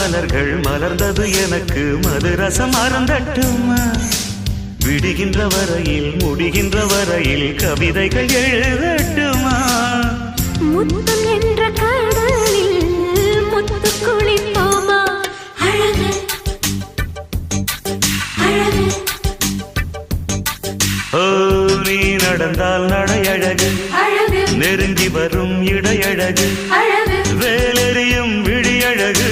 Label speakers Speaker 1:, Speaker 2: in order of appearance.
Speaker 1: மலர்கள் மலர்ந்தது எனக்கு மதுரசம் அருந்தட்டுமா விடுகின்ற வரையில் முடிகின்ற வரையில் கவிதைகள் எழுதட்டுமா
Speaker 2: முத்தம் என்ற கடலில் முத்து குளிப்போமா அழகு அழகு
Speaker 1: ஓ நீ நடந்தால் நடையழகு
Speaker 2: அழகு
Speaker 1: நெருங்கி வரும் இடையழகு
Speaker 2: அழகு
Speaker 1: வேலெறியும் விழியழகு